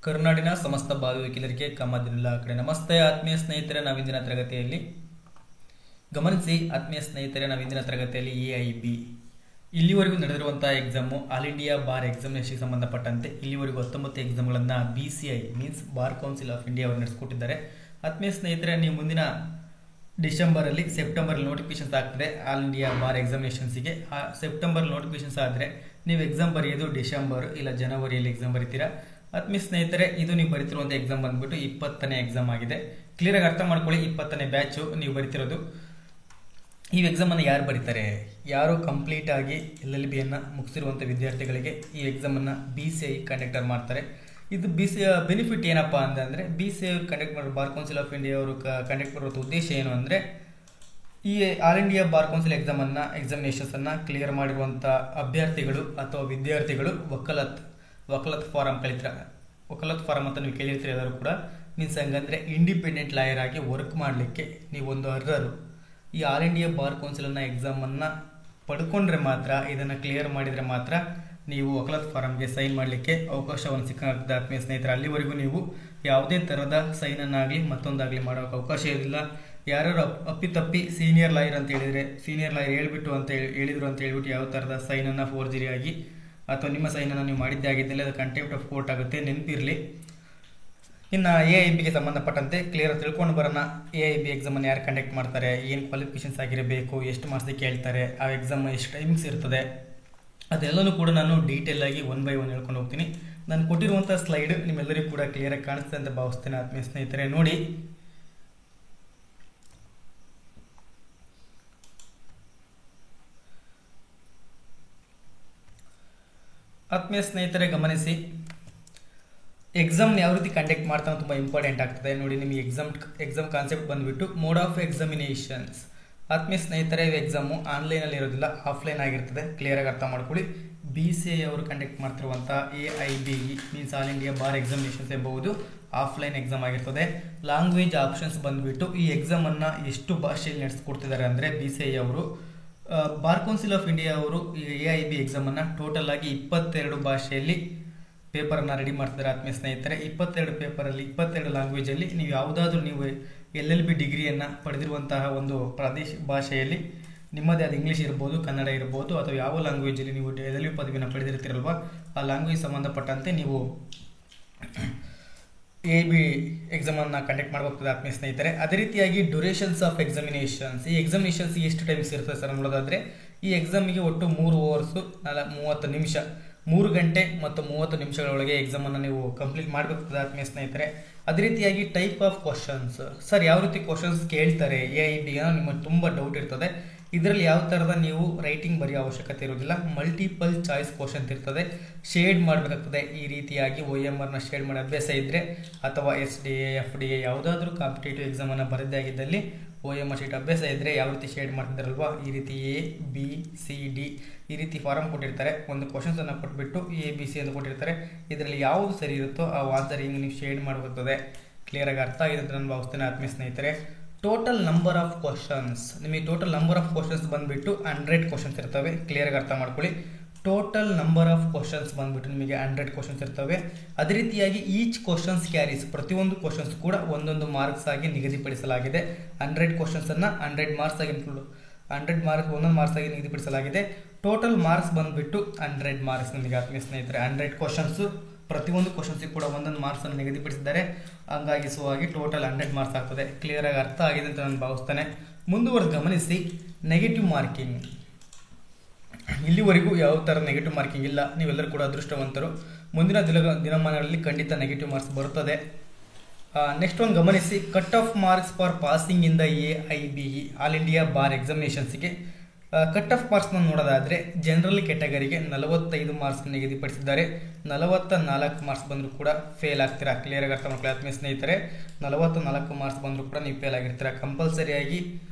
ಕರುನಾಡಿನ ಸಮಸ್ತ ಭಾಗವಹಿಕರಿಗೆ ಕಮದಿಲ್ಲ ಕಡೆ ನಮಸ್ತೆ ಆತ್ಮೀಯ ಸ್ನೇಹಿತರೆ. ನಾವಿಂದಿನ ತರಗತಿಯಲ್ಲಿ ಗಮನಿಸಿ. ಆತ್ಮೀಯ ಸ್ನೇಹಿತರೆ, ನಾವಿಂದಿನ ತರಗತಿಯಲ್ಲಿ AIB ಇಲ್ಲಿವರೆಗೂ ನಡೆದಿರುವಂತಹ ಎಕ್ಸಾಮು ಆಲ್ ಇಂಡಿಯಾ ಬಾರ್ ಎಕ್ಸಾಮಿನೇಷನ್ಗೆ ಸಂಬಂಧಪಟ್ಟಂತೆ ಇಲ್ಲಿವರೆಗೂ 19 ಎಕ್ಸಾಮ್ಗಳನ್ನು BCI means bar council of India ಅವರು ನಡೆಸಿಕೊಟ್ಟಿದ್ದಾರೆ. ಆತ್ಮೀಯ ಸ್ನೇಹಿತರೆ, ನೀವು ಮುಂದಿನ ಡಿಸೆಂಬರಲ್ಲಿ ಸೆಪ್ಟೆಂಬರಲ್ಲಿ ನೋಟಿಫಿಕೇಶನ್ಸ್ ಆಗ್ತದೆ ಆಲ್ ಇಂಡಿಯಾ ಬಾರ್ ಎಕ್ಸಾಮಿನೇಷನ್ಸ್ಗೆ. ಆ ಸೆಪ್ಟೆಂಬರ್ ನೋಟಿಫಿಕೇಶನ್ಸ್ ಆದರೆ ನೀವು ಎಕ್ಸಾಮ್ ಬರೆಯೋದು ಡಿಸೆಂಬರ್ ಇಲ್ಲ ಜನವರಿಯಲ್ಲಿ ಎಕ್ಸಾಮ್ ಬರೀತೀರಾ. ಆತ್ಮೀಯ ಸ್ನೇಹಿತರೆ, ಇದು ನೀವು ಬರೀತಿರುವಂಥ ಎಕ್ಸಾಮ್ ಬಂದ್ಬಿಟ್ಟು 20ನೇ ಎಕ್ಸಾಮ್ ಆಗಿದೆ. ಕ್ಲಿಯರಾಗಿ ಅರ್ಥ ಮಾಡ್ಕೊಳ್ಳಿ, 20ನೇ ಬ್ಯಾಚು ನೀವು ಬರೀತಿರೋದು. ಈ ಎಕ್ಸಾಮನ್ನು ಯಾರು ಬರೀತಾರೆ? ಯಾರು ಕಂಪ್ಲೀಟ್ ಆಗಿ LLBಯನ್ನು ಮುಗಿಸಿರುವಂಥ ವಿದ್ಯಾರ್ಥಿಗಳಿಗೆ ಈ ಎಕ್ಸಾಮನ್ನು BCI ಕಂಡಕ್ಟರ್ ಮಾಡ್ತಾರೆ. ಇದು BCI ಬೆನಿಫಿಟ್ ಏನಪ್ಪ ಅಂತಂದರೆ, BCI ಅವರು ಕಂಡಕ್ಟ್ ಮಾಡೋ ಬಾರ್ ಕೌನ್ಸಿಲ್ ಆಫ್ ಇಂಡಿಯಾ ಅವರು ಕಂಡಕ್ಟ್ ಮಾಡುವಂಥ ಉದ್ದೇಶ ಏನು ಅಂದರೆ, ಈ ಆಲ್ ಇಂಡಿಯಾ ಬಾರ್ ಕೌನ್ಸಿಲ್ ಎಕ್ಸಾಮಿನೇಷನ್ಸನ್ನು ಕ್ಲಿಯರ್ ಮಾಡಿರುವಂಥ ಅಭ್ಯರ್ಥಿಗಳು ಅಥವಾ ವಿದ್ಯಾರ್ಥಿಗಳು ವಕಾಲತ್ ಫಾರಂ ಕಲಿತೀರ. ವಕಾಲತ್ ಫಾರಂ ಅಂತ ನೀವು ಕೇಳಿರ್ತೀರಿ ಎಲ್ಲರೂ ಕೂಡ. ಮೀನ್ಸ್ ಹಂಗಂದರೆ ಇಂಡಿಪೆಂಡೆಂಟ್ ಲಾಯರ್ ಆಗಿ ವರ್ಕ್ ಮಾಡಲಿಕ್ಕೆ ನೀವೊಂದು ಅರ್ಹರು. ಈ ಆಲ್ ಇಂಡಿಯಾ ಬಾರ್ ಕೌನ್ಸಿಲನ್ನು ಎಕ್ಸಾಮನ್ನು ಪಡ್ಕೊಂಡ್ರೆ ಮಾತ್ರ, ಇದನ್ನು ಕ್ಲಿಯರ್ ಮಾಡಿದರೆ ಮಾತ್ರ ನೀವು ವಕಾಲತ್ ಫಾರಮ್ಗೆ ಸೈನ್ ಮಾಡಲಿಕ್ಕೆ ಅವಕಾಶವನ್ನು ಸಿಕ್ಕಾಗ್ತದೆ. ಆತ್ಮೀಯ ಸ್ನೇಹಿತರೆ, ಅಲ್ಲಿವರೆಗೂ ನೀವು ಯಾವುದೇ ಥರದ ಸೈನನ್ನಾಗಲಿ ಮತ್ತೊಂದಾಗಲಿ ಮಾಡೋಕ್ಕೆ ಅವಕಾಶ ಇರಲಿಲ್ಲ. ಯಾರು ಅಪ್ಪಿತಪ್ಪಿ ಸೀನಿಯರ್ ಲಾಯರ್ ಅಂತ ಹೇಳಿದರೆ, ಸೀನಿಯರ್ ಲಾಯರ್ ಹೇಳಿಬಿಟ್ಟು ಹೇಳಿದ್ರು ಅಂತ ಹೇಳ್ಬಿಟ್ಟು ಯಾವ ಥರದ ಸೈನನ್ನು ಫೋರ್ಜರಿ ಆಗಿ ಅಥವಾ ನಿಮ್ಮ ಸೈನನ್ನು ನೀವು ಮಾಡಿದ್ದೇ ಆಗಿದ್ದಲ್ಲಿ ಅದು ಕಂಟೆಂಪ್ಟ್ ಆಫ್ ಕೋರ್ಟ್ ಆಗುತ್ತೆ, ನೆನಪಿರಲಿ. ಇನ್ನು AIBಗೆ ಸಂಬಂಧಪಟ್ಟಂತೆ ಕ್ಲಿಯರ್ ತಿಳ್ಕೊಂಡು ಬರೋಣ. AIB ಎಕ್ಸಾಮನ್ನು ಯಾರು ಕಂಡಕ್ಟ್ ಮಾಡ್ತಾರೆ, ಏನು ಕ್ವಾಲಿಫಿಕೇಷನ್ಸ್ ಆಗಿರಬೇಕು, ಎಷ್ಟು ಮಾರ್ಕ್ಸ್ಗೆ ಕೇಳ್ತಾರೆ, ಆ ಎಕ್ಸಾಮ್ ಎಷ್ಟು ಟೈಮಿಂಗ್ಸ್ ಇರ್ತದೆ, ಅದೆಲ್ಲನೂ ಕೂಡ ನಾನು ಡೀಟೇಲ್ ಆಗಿ 1 by 1 ಹೇಳ್ಕೊಂಡು ಹೋಗ್ತೀನಿ. ನಾನು ಕೊಟ್ಟಿರುವಂಥ ಸ್ಲೈಡ್ ನಿಮ್ಮೆಲ್ಲರಿಗೂ ಕೂಡ ಕ್ಲಿಯರಾಗಿ ಕಾಣಿಸ್ತದೆ ಅಂತ ಭಾವಿಸ್ತೇನೆ. ಆತ್ಮೀಯ ಸ್ನೇಹಿತರೆ ನೋಡಿ, ಆತ್ಮೀಯ ಸ್ನೇಹಿತರೆ ಗಮನಿಸಿ. ಎಕ್ಸಾಮ್ನ ಯಾವ ರೀತಿ ಕಂಡಕ್ಟ್ ಮಾಡ್ತಾನೆ ತುಂಬ ಇಂಪಾರ್ಟೆಂಟ್ ಆಗ್ತದೆ ನೋಡಿ. ನಿಮಗೆ ಎಕ್ಸಾಮ್ ಕಾನ್ಸೆಪ್ಟ್ ಬಂದುಬಿಟ್ಟು ಮೋಡ್ ಆಫ್ ಎಕ್ಸಾಮಿನೇಷನ್ಸ್. ಆತ್ಮೀಯ ಸ್ನೇಹಿತರೆ, ಈ ಎಕ್ಸಾಮು ಆನ್ಲೈನಲ್ಲಿ ಇರೋದಿಲ್ಲ, ಆಫ್ಲೈನ್ ಆಗಿರ್ತದೆ. ಕ್ಲಿಯರಾಗಿ ಅರ್ಥ ಮಾಡ್ಕೊಳ್ಳಿ. BCI ಅವರು ಕಂಡಕ್ಟ್ ಮಾಡ್ತಿರುವಂಥ AIB means All India Bar examinations ಎಂಬುದು ಆಫ್ಲೈನ್ ಎಕ್ಸಾಮ್ ಆಗಿರ್ತದೆ. ಲ್ಯಾಂಗ್ವೇಜ್ ಆಪ್ಷನ್ಸ್ ಬಂದುಬಿಟ್ಟು ಈ ಎಕ್ಸಾಮನ್ನು ಎಷ್ಟು ಭಾಷೆಯಲ್ಲಿ ನಡೆಸ್ಕೊಡ್ತಿದ್ದಾರೆ ಅಂದರೆ, BCI ಅವರು ಬಾರ್ ಕೌನ್ಸಿಲ್ ಆಫ್ ಇಂಡಿಯಾ ಅವರು ಈ AIB ಎಕ್ಸಾಮನ್ನು ಟೋಟಲ್ ಆಗಿ 22 ಭಾಷೆಯಲ್ಲಿ ಪೇಪರನ್ನು ರೆಡಿ ಮಾಡ್ತಿದ್ದಾರೆ. ಆತ್ಮೀಯ ಸ್ನೇಹಿತರೆ, 22 ಪೇಪರಲ್ಲಿ 22 ಲ್ಯಾಂಗ್ವೇಜಲ್ಲಿ ನೀವು ಯಾವುದಾದ್ರೂ ನೀವು LLB ಡಿಗ್ರಿಯನ್ನು ಪಡೆದಿರುವಂತಹ ಒಂದು ಪ್ರಾದೇಶಿಕ ಭಾಷೆಯಲ್ಲಿ ನಿಮ್ಮದೇ ಆದ ಇಂಗ್ಲೀಷ್ ಇರ್ಬೋದು, ಕನ್ನಡ ಇರ್ಬೋದು, ಅಥವಾ ಯಾವ ಲ್ಯಾಂಗ್ವೇಜಲ್ಲಿ ನೀವು LLB ಪದವಿಯನ್ನು ಪಡೆದಿರ್ತೀರಲ್ವ ಆ ಲ್ಯಾಂಗ್ವೇಜ್ ಸಂಬಂಧಪಟ್ಟಂತೆ ನೀವು AIB ಎಕ್ಸಾಮನ್ನು ಕಂಡಕ್ಟ್ ಮಾಡಬೇಕಾಗ್ತದೆ. ಆತ್ಮೀಯ ಸ್ನೇಹಿತರೆ, ಅದೇ ರೀತಿಯಾಗಿ ಡ್ಯೂರೇಷನ್ಸ್ ಆಫ್ ಎಕ್ಸಾಮಿನೇಷನ್ಸ್. ಈ ಎಕ್ಸಾಮಿನೇಷನ್ಸ್ ಎಷ್ಟು ಟೈಮ್ಸ್ ಇರ್ತದೆ ಸರ್ ನೋಡೋದಾದರೆ, ಈ ಎಕ್ಸಾಮಿಗೆ ಒಟ್ಟು 3 hours 30 ನಿಮಿಷ, 3 ಗಂಟೆ ಮತ್ತು 30 ನಿಮಿಷಗಳೊಳಗೆ ಎಕ್ಸಾಮನ್ನು ನೀವು ಕಂಪ್ಲೀಟ್ ಮಾಡಬೇಕಾಗ್ತದೆ. ಆತ್ಮೀಯ ಸ್ನೇಹಿತರೆ, ಅದೇ ರೀತಿಯಾಗಿ ಟೈಪ್ ಆಫ್ ಕ್ವಶನ್ಸ್. ಸರ್ ಯಾವ ರೀತಿ ಕ್ವಶನ್ಸ್ ಕೇಳ್ತಾರೆ AIB ನಿಮಗೆ ತುಂಬ ಡೌಟ್ ಇರ್ತದೆ. ಇದರಲ್ಲಿ ಯಾವ ಥರದ ನೀವು ರೈಟಿಂಗ್ ಬರೆಯೋ ಅವಶ್ಯಕತೆ ಇರೋದಿಲ್ಲ, ಮಲ್ಟಿಪಲ್ ಚಾಯ್ಸ್ ಕ್ವಶನ್ಸ್ ಇರ್ತದೆ. ಶೇಡ್ ಮಾಡಬೇಕಾಗ್ತದೆ. ಈ ರೀತಿಯಾಗಿ OMRನ ಶೇಡ್ ಮಾಡೋ ಅಭ್ಯಾಸ ಇದ್ದರೆ, ಅಥವಾ SDA FDA ಯಾವುದಾದ್ರೂ ಕಾಂಪಿಟೇಟಿವ್ ಎಕ್ಸಾಮನ್ನು ಬರೆದೇ ಆಗಿದ್ದಲ್ಲಿ OMR ಶೀಟ್ ಅಭ್ಯಾಸ ಇದ್ದರೆ ಯಾವ ರೀತಿ ಶೇಡ್ ಮಾಡ್ತಿದ್ದಾರಲ್ವ, ಈ ರೀತಿ ABCD ಈ ರೀತಿ ಫಾರಮ್ ಕೊಟ್ಟಿರ್ತಾರೆ. ಒಂದು ಕ್ವಶನ್ಸನ್ನು ಕೊಟ್ಬಿಟ್ಟು ABC ಅಂತ ಕೊಟ್ಟಿರ್ತಾರೆ. ಇದರಲ್ಲಿ ಯಾವುದು ಸರಿ ಇರುತ್ತೋ ಆ ಆನ್ಸರ್ ಹಿಂಗೆ ನೀವು ಶೇಡ್ ಮಾಡಬೇಕಾಗ್ತದೆ. ಕ್ಲಿಯರಾಗಿ ಅರ್ಥ ಆಗಿದೆ ಅಂತ ನಾನು ಭಾವಿಸ್ತೇನೆ. ಆತ್ಮೀಯ ಸ್ನೇಹಿತರೆ, ಟೋಟಲ್ ನಂಬರ್ ಆಫ್ ಕ್ವಶನ್ಸ್, ನಿಮಗೆ ಟೋಟಲ್ ನಂಬರ್ ಆಫ್ ಕ್ವಶನ್ಸ್ ಬಂದುಬಿಟ್ಟು 100 ಕ್ವಶನ್ಸ್ ಇರ್ತವೆ. ಕ್ಲಿಯರಾಗಿ ಅರ್ಥ ಮಾಡ್ಕೊಳ್ಳಿ. ಟೋಟಲ್ ನಂಬರ್ ಆಫ್ ಕ್ವಶನ್ಸ್ ಬಂದುಬಿಟ್ಟು ನಿಮಗೆ 100 ಕ್ವಶನ್ಸ್ ಇರ್ತವೆ. ಅದೇ ರೀತಿಯಾಗಿ ಈಚ್ ಕ್ವಶನ್ಸ್ ಕ್ಯಾರೀಸ್, ಪ್ರತಿಯೊಂದು ಕ್ವಶನ್ಸ್ ಕೂಡ ಒಂದೊಂದು ಮಾರ್ಕ್ಸ್ ಆಗಿ ನಿಗದಿಪಡಿಸಲಾಗಿದೆ. 100 ಕ್ವಶನ್ಸನ್ನು 100 ಮಾರ್ಕ್ಸ್ ಆಗಿ 100 ಮಾರ್ಕ್ಸ್ ಒಂದೊಂದು ಮಾರ್ಕ್ಸ್ ಆಗಿ ನಿಗದಿಪಡಿಸಲಾಗಿದೆ. ಟೋಟಲ್ ಮಾರ್ಕ್ಸ್ ಬಂದುಬಿಟ್ಟು 100 ಮಾರ್ಕ್ಸ್ ನಿಮಗೆ. ಆತ್ಮೀಯ ಸ್ನೇಹಿತರೆ, 100 ಕ್ವಶನ್ಸು, ಪ್ರತಿಯೊಂದು ಕ್ವಶನ್ಸಿಗೆ ಕೂಡ ಒಂದೊಂದು ಮಾರ್ಕ್ಸನ್ನು ನಿಗದಿಪಡಿಸಿದ್ದಾರೆ. ಹಂಗಾಗಿ ಟೋಟಲ್ 100 ಮಾರ್ಕ್ಸ್ ಆಗ್ತದೆ. ಕ್ಲಿಯರಾಗಿ ಅರ್ಥ ಆಗಿದೆ ಅಂತ ನಾನು ಭಾವಿಸ್ತೇನೆ. ಮುಂದುವರೆದು ಗಮನಿಸಿ. Negative marking. ಇಲ್ಲಿವರೆಗೂ ಯಾವ ಥರ ನೆಗೆಟಿವ್ ಮಾರ್ಕಿಂಗ್ ಇಲ್ಲ. ನೀವೆಲ್ಲರೂ ಕೂಡ ಅದೃಷ್ಟವಂತರು. ಮುಂದಿನ ದಿನಮಾನಗಳಲ್ಲಿ ಖಂಡಿತ ನೆಗೆಟಿವ್ ಮಾರ್ಕ್ಸ್ ಬರ್ತದೆ. ನೆಕ್ಸ್ಟ್ ಒಂದು ಗಮನಿಸಿ. Cut off marks for passing in the AIB All India bar ಎಕ್ಸಾಮಿನೇಷನ್ಸ್ಗೆ ಕಟ್ ಆಫ್ ಮಾರ್ಕ್ಸ್ನ ನೋಡೋದಾದರೆ, ಜನರಲ್ ಕ್ಯಾಟಗರಿಗೆ 45 ಮಾರ್ಕ್ಸ್ ನಿಗದಿಪಡಿಸಿದ್ದಾರೆ. 44 ಮಾರ್ಕ್ಸ್ ಬಂದರೂ ಕೂಡ ಫೇಲ್ ಆಗ್ತೀರಾ. ಕ್ಲಿಯರಾಗಿ ಅರ್ಥ ಮಾಡ್ಕೊಳ್ಳಿ. ಆತ್ಮೀಯ ಸ್ನೇಹಿತರೆ, 44 ಮಾರ್ಕ್ಸ್ ಬಂದರೂ ಕೂಡ ನೀವು ಫೇಲ್ ಆಗಿರ್ತೀರಾ. ಕಂಪಲ್ಸರಿಯಾಗಿ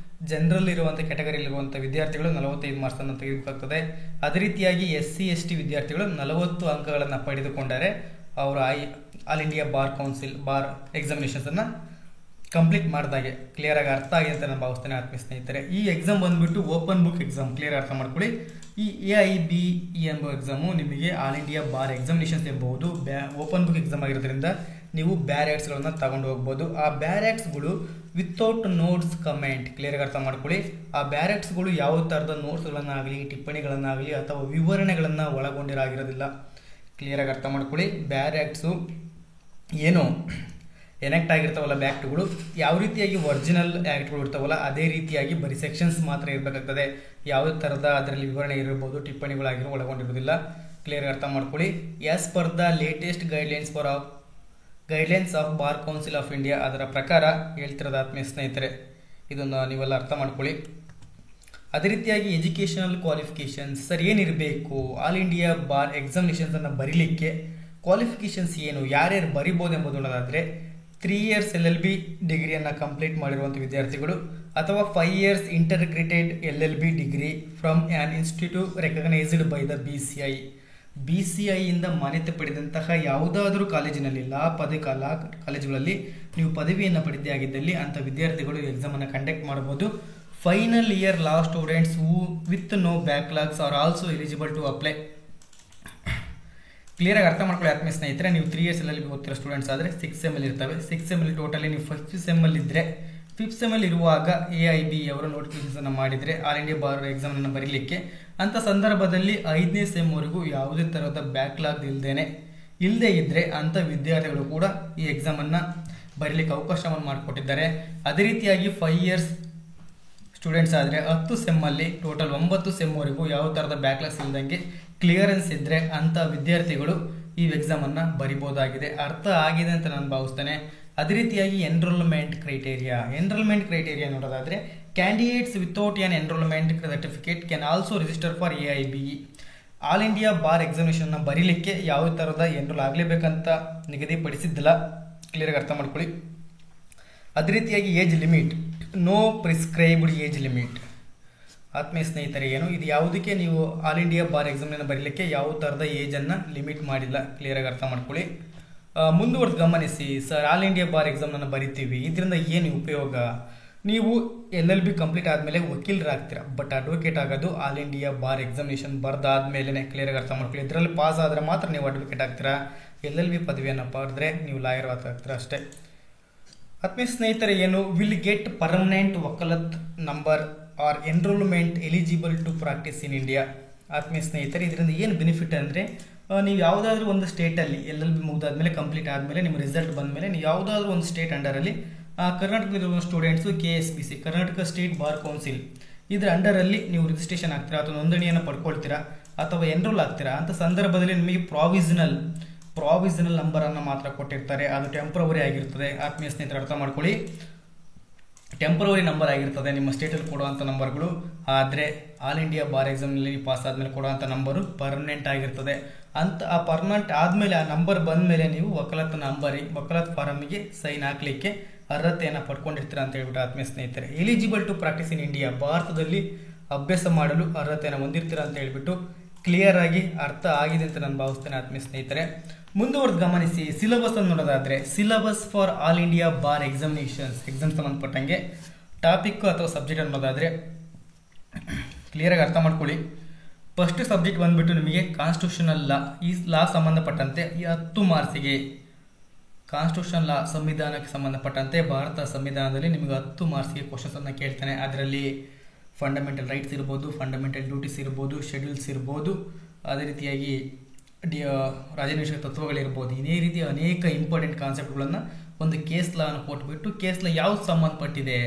ಜನರಲ್ ಇರುವಂಥ ಕ್ಯಾಟಗರಿಯಲ್ಲಿರುವಂಥ ವಿದ್ಯಾರ್ಥಿಗಳು 45 ಮಾರ್ಕ್ಸನ್ನು ತೆಗೆದುಬೇಕಾಗ್ತದೆ. ಅದೇ ರೀತಿಯಾಗಿ SC ST ವಿದ್ಯಾರ್ಥಿಗಳು 40 ಅಂಕಗಳನ್ನು ಪಡೆದುಕೊಂಡರೆ ಅವರು All India Bar Council Bar ಎಕ್ಸಾಮಿನೇಷನ್ಸನ್ನು ಕಂಪ್ಲೀಟ್ ಮಾಡಿದಾಗೆ ಕ್ಲಿಯರಾಗಿ ಅರ್ಥ ಆಗಿದೆ ಅಂತ ನಾನು ಭಾವಿಸ್ತೇನೆ ಆತ್ಮೀಯ ಸ್ನೇಹಿತರೆ. ಈ ಎಕ್ಸಾಮ್ ಬಂದುಬಿಟ್ಟು ಓಪನ್ ಬುಕ್ ಎಕ್ಸಾಮ್, ಕ್ಲಿಯರ್ ಅರ್ಥ ಮಾಡ್ಕೊಳ್ಳಿ. ಈ AIB ಎಂಬ ಎಕ್ಸಾಮು ನಿಮಗೆ ಆಲ್ ಇಂಡಿಯಾ ಬಾರ್ ಎಕ್ಸಾಮಿನೇಷನ್ಸ್ ಎಂಬುದು ಓಪನ್ ಬುಕ್ ಎಕ್ಸಾಮ್ ಆಗಿರೋದ್ರಿಂದ ನೀವು ಬ್ಯಾರೆಟ್ಸ್ಗಳನ್ನು ತಗೊಂಡು ಹೋಗ್ಬೋದು. ಆ ಬ್ಯಾರೆಟ್ಸ್ಗಳು ವಿತೌಟ್ ನೋಟ್ಸ್ ಕಮೆಂಟ್, ಕ್ಲಿಯರಾಗಿ ಅರ್ಥ ಮಾಡ್ಕೊಳ್ಳಿ. ಆ ಬ್ಯಾರೆಟ್ಸ್ಗಳು ಯಾವ ಥರದ ನೋಟ್ಸ್ಗಳನ್ನಾಗಲಿ ಟಿಪ್ಪಣಿಗಳನ್ನಾಗಲಿ ಅಥವಾ ವಿವರಣೆಗಳನ್ನು ಒಳಗೊಂಡಿರಾಗಿರೋದಿಲ್ಲ. ಕ್ಲಿಯರಾಗಿ ಅರ್ಥ ಮಾಡ್ಕೊಳ್ಳಿ. ಬ್ಯಾರೆಟ್ಸು ಏನು ಎನೆಕ್ಟ್ ಆಗಿರ್ತಾವಲ್ಲ ಬ್ಯಾಕ್ಟ್ಗಳು, ಯಾವ ರೀತಿಯಾಗಿ ಒರಿಜಿನಲ್ ಆ್ಯಕ್ಟ್ಗಳು ಇರ್ತಾವಲ್ಲ ಅದೇ ರೀತಿಯಾಗಿ ಬರೀ ಸೆಕ್ಷನ್ಸ್ ಮಾತ್ರ ಇರಬೇಕಾಗ್ತದೆ. ಯಾವುದೇ ಥರದ ಅದರಲ್ಲಿ ವಿವರಣೆ ಇರ್ಬೋದು ಟಿಪ್ಪಣಿಗಳಾಗಿರೋ ಒಳಗೊಂಡಿರೋದಿಲ್ಲ. ಕ್ಲಿಯರ್ ಅರ್ಥ ಮಾಡ್ಕೊಳ್ಳಿ. As per the latest guidelines of bar council of India, ಅದರ ಪ್ರಕಾರ ಹೇಳ್ತಿರೋದು ಆತ್ಮೀಯ ಸ್ನೇಹಿತರೆ, ಇದನ್ನು ನೀವೆಲ್ಲ ಅರ್ಥ ಮಾಡ್ಕೊಳ್ಳಿ. ಅದೇ ರೀತಿಯಾಗಿ ಎಜುಕೇಷನಲ್ ಕ್ವಾಲಿಫಿಕೇಷನ್ಸ್ ಸರ್ ಏನಿರಬೇಕು ಆಲ್ ಇಂಡಿಯಾ ಬಾರ್ ಎಕ್ಸಾಮಿನೇಷನ್ಸನ್ನು ಬರೀಲಿಕ್ಕೆ ಕ್ವಾಲಿಫಿಕೇಷನ್ಸ್ ಏನು, ಯಾರ್ಯಾರು ಬರಿಬೋದು ಎಂಬುದು ನೋಡೋದಾದರೆ 3 years LLB ಡಿಗ್ರಿಯನ್ನು ಕಂಪ್ಲೀಟ್ ಮಾಡಿರುವಂಥ ವಿದ್ಯಾರ್ಥಿಗಳು ಅಥವಾ 5 years integrated LLB degree from an institute recognised by the BCI ಇಂದ ಮಾನ್ಯತೆ ಪಡೆದಂತಹ ಯಾವುದಾದರೂ ಕಾಲೇಜಿನಲ್ಲಿ ಲಾ ಕಾಲೇಜುಗಳಲ್ಲಿ ನೀವು ಪದವಿಯನ್ನು ಪಡೆದೇ ಆಗಿದ್ದಲ್ಲಿ ಅಂಥ ವಿದ್ಯಾರ್ಥಿಗಳು ಎಕ್ಸಾಮನ್ನು ಕಂಡಕ್ಟ್ ಮಾಡಬಹುದು. Final year law students who with no backlogs are also eligible to apply. ಕ್ಲಿಯರಾಗಿ ಅರ್ಥ ಮಾಡ್ಕೊಳ್ಳಿ ಆತ್ಮೀಯ ಸ್ನೇಹಿತರೆ. ನೀವು 3 years LLB ಓದ್ತಿರೋ ಸ್ಟೂಡೆಂಟ್ಸ್ ಆದರೆ 6 SEM ಇರ್ತವೆ. 6 SEM ಟೋಟಲಿ ನೀವು 5th SEM ಇದ್ದರೆ 5th SEM ಇರುವಾಗ AIB ಅವರು ನೋಟಿಫಿಕೇಶನ್ ಮಾಡಿದರೆ ಆಲ್ ಇಂಡಿಯಾ ಬಾರ್ ಎಕ್ಸಾಮನ್ನು ಬರೀಲಿಕ್ಕೆ ಅಂಥ ಸಂದರ್ಭದಲ್ಲಿ 5ನೇ SEM ವರೆಗೂ ಯಾವುದೇ ಥರದ ಬ್ಯಾಕ್ಲಾಗ್ ಇಲ್ಲದೆ ಇದ್ದರೆ ಅಂಥ ವಿದ್ಯಾರ್ಥಿಗಳು ಕೂಡ ಈ ಎಕ್ಸಾಮನ್ನು ಬರೀಲಿಕ್ಕೆ ಅವಕಾಶವನ್ನು ಮಾಡಿಕೊಟ್ಟಿದ್ದಾರೆ. ಅದೇ ರೀತಿಯಾಗಿ 5 years ಸ್ಟೂಡೆಂಟ್ಸ್ ಆದರೆ 10 SEM ಟೋಟಲ್ 9 SEM ವರೆಗೂ ಯಾವ ಥರದ ಬ್ಯಾಕ್ಲಾಗ್ಸ್ ಇಲ್ಲದಂಗೆ ಕ್ಲಿಯರೆನ್ಸ್ ಇದ್ದರೆ ಅಂಥ ವಿದ್ಯಾರ್ಥಿಗಳು ಈ ಎಕ್ಸಾಮನ್ನು ಬರಿಬೋದಾಗಿದೆ. ಅರ್ಥ ಆಗಿದೆ ಅಂತ ನಾನು ಭಾವಿಸ್ತೇನೆ. ಅದೇ ರೀತಿಯಾಗಿ ಎನ್ರೋಲ್ಮೆಂಟ್ ಕ್ರೈಟೇರಿಯಾ ನೋಡೋದಾದರೆ candidates without an enrolment certificate can also register for AIB. All India Bar ಎಕ್ಸಾಮಿನೇಷನ್ನ ಬರೀಲಿಕ್ಕೆ ಯಾವ ಥರದ ಎನ್ರೋಲ್ ಆಗಲೇಬೇಕಂತ ನಿಗದಿಪಡಿಸಿದ್ದಿಲ್ಲ. ಕ್ಲಿಯರಾಗಿ ಅರ್ಥ ಮಾಡ್ಕೊಳ್ಳಿ. ಅದೇ ರೀತಿಯಾಗಿ age limit, no prescribed age limit. ಆತ್ಮೀಯ ಸ್ನೇಹಿತರೆ ಏನು ಇದು ಯಾವುದಕ್ಕೆ ನೀವು ಆಲ್ ಇಂಡಿಯಾ ಬಾರ್ ಎಕ್ಸಾಮ್ನ ಬರೀಲಿಕ್ಕೆ ಯಾವ ಥರದ ಏಜನ್ನು ಲಿಮಿಟ್ ಮಾಡಿಲ್ಲ. ಕ್ಲಿಯರಾಗಿ ಅರ್ಥ ಮಾಡ್ಕೊಳ್ಳಿ. ಮುಂದುವರೆದು ಗಮನಿಸಿ. ಸರ್ ಆಲ್ ಇಂಡಿಯಾ ಬಾರ್ ಎಕ್ಸಾಮ್ನ ಬರಿತೀವಿ, ಇದರಿಂದ ಏನು ಉಪಯೋಗ? ನೀವು LLB ಕಂಪ್ಲೀಟ್ ಆದಮೇಲೆ ವಕೀಲರಾಗ್ತೀರಾ, ಬಟ್ ಅಡ್ವೊಕೇಟ್ ಆಗೋದು ಆಲ್ ಇಂಡಿಯಾ ಬಾರ್ ಎಕ್ಸಾಮಿನೇಷನ್ ಬರೆದಾದ್ಮೇಲೆ. ಕ್ಲಿಯರಾಗಿ ಅರ್ಥ ಮಾಡ್ಕೊಳ್ಳಿ. ಇದರಲ್ಲಿ ಪಾಸ್ ಆದರೆ ಮಾತ್ರ ನೀವು ಅಡ್ವೊಕೇಟ್ ಆಗ್ತೀರಾ. LLB ಪದವಿಯನ್ನು ಪಡೆದ್ರೆ ನೀವು ಲಾಯರ್ ಆಗ್ತೀರಾ ಅಷ್ಟೇ. ಆತ್ಮೀಯ ಸ್ನೇಹಿತರೆ ಏನು will get permanent vakalat number or enrolment eligible to practice in India. ಆತ್ಮೀಯ ಸ್ನೇಹಿತರೆ ಇದರಿಂದ ಏನು ಬೆನಿಫಿಟ್ ಅಂದರೆ ನೀವು ಯಾವುದಾದ್ರೂ ಒಂದು ಸ್ಟೇಟಲ್ಲಿ LLB ಮುಗಿದಾದ್ಮೇಲೆ ಕಂಪ್ಲೀಟ್ ಆದಮೇಲೆ ನಿಮ್ಮ ರಿಸಲ್ಟ್ ಬಂದಮೇಲೆ ನೀವು ಯಾವುದಾದ್ರೂ ಒಂದು ಸ್ಟೇಟ್ ಅಂಡರಲ್ಲಿ ಕರ್ನಾಟಕದಲ್ಲಿರುವ students KSBC Karnataka state bar council ಇದರ ಅಂಡರಲ್ಲಿ ನೀವು ರಿಜಿಸ್ಟ್ರೇಷನ್ ಆಗ್ತೀರಾ ಅಥವಾ ನೋಂದಣಿಯನ್ನು ಪಡ್ಕೊಳ್ತೀರಾ ಅಥವಾ ಎನ್ರೋಲ್ ಆಗ್ತೀರಾ. ಅಂಥ ಸಂದರ್ಭದಲ್ಲಿ ನಿಮಗೆ ಪ್ರಾವಿಷನಲ್ ನಂಬರನ್ನು ಮಾತ್ರ ಕೊಟ್ಟಿರ್ತಾರೆ. ಅದು ಟೆಂಪ್ರವರಿ ಆಗಿರ್ತದೆ. ಆತ್ಮೀಯ ಸ್ನೇಹಿತರು ಅರ್ಥ ಮಾಡ್ಕೊಳ್ಳಿ. ಟೆಂಪ್ರವರಿ ನಂಬರ್ ಆಗಿರ್ತದೆ ನಿಮ್ಮ ಸ್ಟೇಟಲ್ಲಿ ಕೊಡುವಂಥ ನಂಬರ್ಗಳು. ಆದರೆ ಆಲ್ ಇಂಡಿಯಾ ಬಾರ್ ಎಕ್ಸಾಮ್ನಲ್ಲಿ ಪಾಸ್ ಆದಮೇಲೆ ಕೊಡುವಂಥ ನಂಬರು ಪರ್ಮನೆಂಟ್ ಆಗಿರ್ತದೆ. ಆ ಪರ್ಮನೆಂಟ್ ಆದಮೇಲೆ ಆ ನಂಬರ್ ಬಂದ ಮೇಲೆ ನೀವು ವಕಾಲತ್ ಫಾರಮ್ಗೆ ಸೈನ್ ಹಾಕಲಿಕ್ಕೆ ಅರ್ಹತೆಯನ್ನು ಪಡ್ಕೊಂಡಿರ್ತೀರ ಅಂತ ಹೇಳ್ಬಿಟ್ಟು ಆತ್ಮೀಯ ಸ್ನೇಹಿತರೆ. Eligible to practice in India, ಭಾರತದಲ್ಲಿ ಅಭ್ಯಾಸ ಮಾಡಲು ಅರ್ಹತೆಯನ್ನು ಹೊಂದಿರ್ತೀರ ಅಂತ ಹೇಳ್ಬಿಟ್ಟು ಕ್ಲಿಯರ್ ಆಗಿ ಅರ್ಥ ಆಗಿದೆ ಅಂತ ನಾನು ಭಾವಿಸ್ತೇನೆ ಆತ್ಮೀಯ ಸ್ನೇಹಿತರೆ. ಮುಂದುವರೆದು ಗಮನಿಸಿ. ಸಿಲೆಬಸ್ ಅನ್ನು ನೋಡೋದಾದರೆ syllabus for all India bar exam ಸಂಬಂಧಪಟ್ಟಂಗೆ ಟಾಪಿಕ್ ಅಥವಾ ಸಬ್ಜೆಕ್ಟ್ ಅನ್ನೋದಾದರೆ ಕ್ಲಿಯರಾಗಿ ಅರ್ಥ ಮಾಡ್ಕೊಳ್ಳಿ. ಫಸ್ಟ್ ಸಬ್ಜೆಕ್ಟ್ ಬಂದುಬಿಟ್ಟು ನಿಮಗೆ ಕಾನ್ಸ್ಟಿಟ್ಯೂಷನಲ್ ಲಾ. ಈ ಲಾ ಸಂಬಂಧಪಟ್ಟಂತೆ ಈ 10 ಮಾರ್ಕ್ಸಿಗೆ ಕಾನ್ಸ್ಟಿಟ್ಯೂಷನ್ ಲಾ ಸಂವಿಧಾನಕ್ಕೆ ಸಂಬಂಧಪಟ್ಟಂತೆ ಭಾರತ ಸಂವಿಧಾನದಲ್ಲಿ ನಿಮಗೆ 10 ಮಾರ್ಕ್ಸಿಗೆ ಕ್ವಶನ್ಸನ್ನು ಕೇಳ್ತಾನೆ. ಅದರಲ್ಲಿ ಫಂಡಮೆಂಟಲ್ ರೈಟ್ಸ್ ಇರ್ಬೋದು, ಫಂಡಮೆಂಟಲ್ ಡ್ಯೂಟೀಸ್ ಇರ್ಬೋದು, ಶೆಡ್ಯೂಲ್ಸ್ ಇರ್ಬೋದು, ಅದೇ ರೀತಿಯಾಗಿ ರಾಜನೀತಿಕ ತತ್ವಗಳಿರ್ಬೋದು. ಇದೇ ರೀತಿಯ ಅನೇಕ ಇಂಪಾರ್ಟೆಂಟ್ ಕಾನ್ಸೆಪ್ಟ್ಗಳನ್ನು ಒಂದು ಕೇಸ್ ಲಾನ ಕೊಟ್ಬಿಟ್ಟು ಕೇಸ್ ಲಾ ಯಾವ್ದು ಸಂಬಂಧಪಟ್ಟಿದೆ,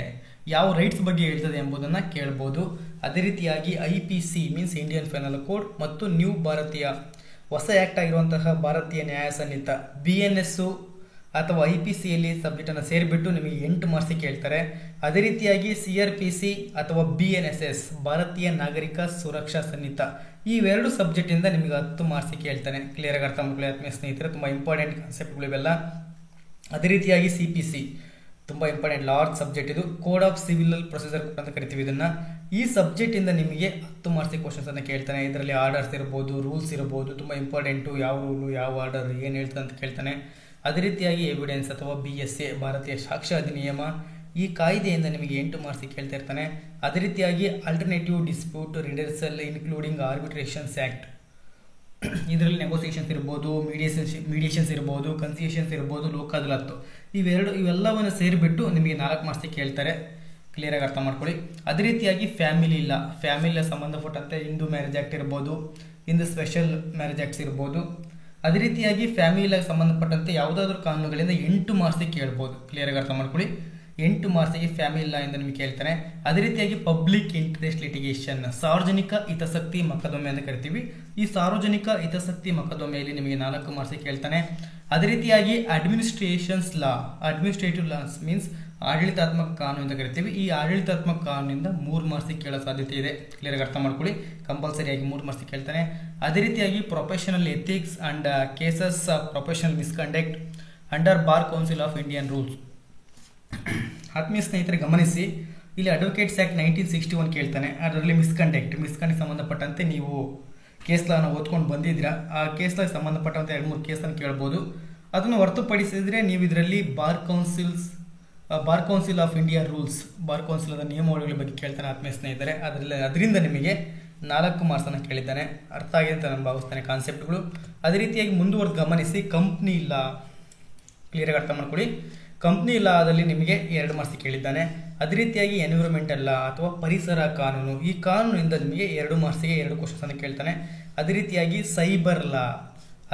ಯಾವ ರೈಟ್ಸ್ ಬಗ್ಗೆ ಹೇಳ್ತದೆ ಎಂಬುದನ್ನು ಕೇಳ್ಬೋದು. ಅದೇ ರೀತಿಯಾಗಿ IPC means Indian penal code ಮತ್ತು ನ್ಯೂ ಭಾರತೀಯ ಹೊಸ ಆ್ಯಕ್ಟ್ ಆಗಿರುವಂತಹ ಭಾರತೀಯ ನ್ಯಾಯ ಸಂಹಿತ BNS ಅಥವಾ IPCಯಲ್ಲಿ ಸಬ್ಜೆಕ್ಟನ್ನು ಸೇರಿಬಿಟ್ಟು ನಿಮಗೆ 8 ಮಾರ್ಕ್ಸಿಗೆ ಕೇಳ್ತಾರೆ. ಅದೇ ರೀತಿಯಾಗಿ CRPC ಅಥವಾ BNSS ಭಾರತೀಯ ನಾಗರಿಕ ಸುರಕ್ಷಾ ಸಂಹಿತ ಇವೆರಡು ಸಬ್ಜೆಕ್ಟಿಂದ ನಿಮಗೆ 10 ಮಾರ್ಕ್ಸಿಗೆ ಕೇಳ್ತಾನೆ. ಕ್ಲಿಯರಾಗಿ ಅರ್ಥ ಮಾಡ್ಕೊಳ್ಳಿ ಆತ್ಮೀಯ ಸ್ನೇಹಿತರೆ. ತುಂಬ ಇಂಪಾರ್ಟೆಂಟ್ ಕಾನ್ಸೆಪ್ಟ್ಗಳು ಇವೆಲ್ಲ. ಅದೇ ರೀತಿಯಾಗಿ CPC ತುಂಬ ಇಂಪಾರ್ಟೆಂಟ್ ಲಾರ್ಜ್ ಸಬ್ಜೆಕ್ಟ್. ಇದು ಕೋಡ್ ಆಫ್ ಸಿವಿಲ್ ಪ್ರೊಸೀಜರ್ ಅಂತ ಕರಿತೀವಿ ಇದನ್ನು. ಈ ಸಬ್ಜೆಕ್ಟಿಂದ ನಿಮಗೆ 10 ಮಾರ್ಕ್ಸಿಗೆ ಕ್ವಶನ್ಸನ್ನು ಕೇಳ್ತಾನೆ. ಇದರಲ್ಲಿ ಆರ್ಡರ್ಸ್ ಇರ್ಬೋದು, ರೂಲ್ಸ್ ಇರ್ಬೋದು, ತುಂಬ ಇಂಪಾರ್ಟೆಂಟು. ಯಾವ ರೂಲು, ಯಾವ ಆರ್ಡರ್, ಏನು ಹೇಳ್ತದೆ ಅಂತ ಕೇಳ್ತಾನೆ. ಅದೇ ರೀತಿಯಾಗಿ ಎವಿಡೆನ್ಸ್ ಅಥವಾ BSA ಭಾರತೀಯ ಸಾಕ್ಷ್ಯ ಅಧಿನಿಯಮ, ಈ ಕಾಯ್ದೆಯಿಂದ ನಿಮಗೆ 8 ಮಾರ್ಕ್ಸ್ ಕೇಳ್ತಾ ಇರ್ತಾನೆ. ಅದೇ ರೀತಿಯಾಗಿ ಆಲ್ಟರ್ನೇಟಿವ್ ಡಿಸ್ಪ್ಯೂಟ್ ರಿಡರ್ಸಲ್ ಇನ್ಕ್ಲೂಡಿಂಗ್ ಆರ್ಬಿಟ್ರೇಷನ್ಸ್ ಆ್ಯಕ್ಟ್, ಇದರಲ್ಲಿ ನೆಗೋಸಿಯೇಷನ್ಸ್ ಇರ್ಬೋದು, ಮೀಡಿಯೇಷನ್ಸ್ ಇರ್ಬೋದು, ಕನ್ಸಿಯೇಷನ್ಸ್ ಇರ್ಬೋದು, ಲೋಕ್ ಅದಾಲತ್, ಇವೆಲ್ಲವನ್ನು ಸೇರಿಬಿಟ್ಟು ನಿಮಗೆ 4 ಮಾರ್ಕ್ಸ್ ಕೇಳ್ತಾರೆ. ಕ್ಲಿಯರಾಗಿ ಅರ್ಥ ಮಾಡ್ಕೊಳ್ಳಿ. ಅದೇ ರೀತಿಯಾಗಿ ಫ್ಯಾಮಿಲಿ ಲಾ ಸಂಬಂಧಪಟ್ಟಂತೆ ಹಿಂದೂ ಮ್ಯಾರೇಜ್ ಆ್ಯಕ್ಟ್ ಇರ್ಬೋದು, ಹಿಂದೂ ಸ್ಪೆಷಲ್ ಮ್ಯಾರೇಜ್ ಆ್ಯಕ್ಟ್ಸ್ ಇರ್ಬೋದು. ಅದೇ ರೀತಿಯಾಗಿ ಫ್ಯಾಮಿಲಿ ಲಾ ಸಂಬಂಧಪಟ್ಟಂತೆ ಯಾವುದಾದ್ರೂ ಕಾನೂನುಗಳಿಂದ 8 ಮಾರ್ಕ್ಸ್ ಕೇಳ್ಬೋದು. ಕ್ಲಿಯರಾಗಿ ಅರ್ಥ ಮಾಡ್ಕೊಳ್ಳಿ. 8 ಮಾರ್ಕ್ಸಿಗೆ ಫ್ಯಾಮಿಲಿ ಲಾ ಇಂದ ನಿಮಗೆ ಕೇಳ್ತಾನೆ. ಅದೇ ರೀತಿಯಾಗಿ ಪಬ್ಲಿಕ್ ಇಂಟ್ರೆಸ್ಟ್ ಲಿಟಿಗೇಷನ್, ಸಾರ್ವಜನಿಕ ಹಿತಾಸಕ್ತಿ ಮೊಕದ್ದಮೆ ಅಂತ ಕರಿತೀವಿ. ಈ ಸಾರ್ವಜನಿಕ ಹಿತಾಸಕ್ತಿ ಮೊಕದ್ದಮೆಯಲ್ಲಿ ನಿಮಗೆ 4 ಮಾರ್ಕ್ಸ್ ಕೇಳ್ತಾನೆ. ಅದೇ ರೀತಿಯಾಗಿ ಅಡ್ಮಿನಿಸ್ಟ್ರೇಟಿವ್ ಲಾಸ್ ಮೀನ್ಸ್ ಆಡಳಿತಾತ್ಮಕ ಕಾನೂನು ಅಂತ ಕರಿತೀವಿ. ಈ ಆಡಳಿತಾತ್ಮಕ ಕಾನೂನಿಂದ 3 ಮಾರ್ಕ್ಸ್ ಕೇಳೋ ಸಾಧ್ಯತೆ ಇದೆ. ಕ್ಲಿಯರ್ ಆಗಿ ಅರ್ಥ ಮಾಡ್ಕೊಳ್ಳಿ. ಕಂಪಲ್ಸರಿಯಾಗಿ 3 ಮಾರ್ಕ್ಸ್ ಕೇಳ್ತಾನೆ. ಅದೇ ರೀತಿಯಾಗಿ professional ethics and cases of professional misconduct under bar council of Indian rules. ಆತ್ಮೀಯ ಸ್ನೇಹಿತರೆ ಗಮನಿಸಿ, ಇಲ್ಲಿ ಅಡ್ವೊಕೇಟ್ಸ್ ಆ್ಯಕ್ಟ್ 1961 ಕೇಳ್ತಾನೆ. ಅದರಲ್ಲಿ ಮಿಸ್ಕಂಡಕ್ಟ್ ಸಂಬಂಧಪಟ್ಟಂತೆ ನೀವು ಕೇಸ್ ಲಾನ ಓದ್ಕೊಂಡು ಬಂದಿದ್ದೀರಾ. ಆ ಕೇಸ್ ಲಾಗೆ ಸಂಬಂಧಪಟ್ಟಂತೆ 2-3 ಕೇಸನ್ನು ಕೇಳ್ಬೋದು. ಅದನ್ನು ಹೊರತುಪಡಿಸಿದ್ರೆ ನೀವು ಇದರಲ್ಲಿ Bar council of India rules, Bar Council ನಿಯಮಾವಳಿಗಳ ಬಗ್ಗೆ ಕೇಳ್ತಾನೆ ಆತ್ಮೀಯ ಸ್ನೇಹಿತರೆ. ಅದರಿಂದ ನಿಮಗೆ 4 ಮಾರ್ಕ್ಸನ್ನು ಕೇಳಿದ್ದಾನೆ. ಅರ್ಥ ಆಗಿದೆ ಅಂತ ನಾನು ಭಾವಿಸ್ತೇನೆ ಕಾನ್ಸೆಪ್ಟ್ಗಳು. ಅದೇ ರೀತಿಯಾಗಿ ಮುಂದುವರೆದು ಗಮನಿಸಿ, ಕಂಪ್ನಿ ಲಾ ಕ್ಲಿಯರಾಗಿ ಅರ್ಥ ಮಾಡ್ಕೊಳ್ಳಿ. ಕಂಪ್ನಿ ಲಾದಲ್ಲಿ ನಿಮಗೆ 2 ಮಾರ್ಕ್ಸ್ ಕೇಳಿದ್ದಾನೆ. ಅದೇ ರೀತಿಯಾಗಿ ಎನ್ವಿರಾನ್ಮೆಂಟಲ್ ಲಾ ಅಥವಾ ಪರಿಸರ ಕಾನೂನು, ಈ ಕಾನೂನಿಂದ ನಿಮಗೆ 2 ಮಾರ್ಕ್ಸಿಗೆ 2 ಕ್ವಶನ್ಸನ್ನು ಕೇಳ್ತಾನೆ. ಅದೇ ರೀತಿಯಾಗಿ ಸೈಬರ್ ಲಾ,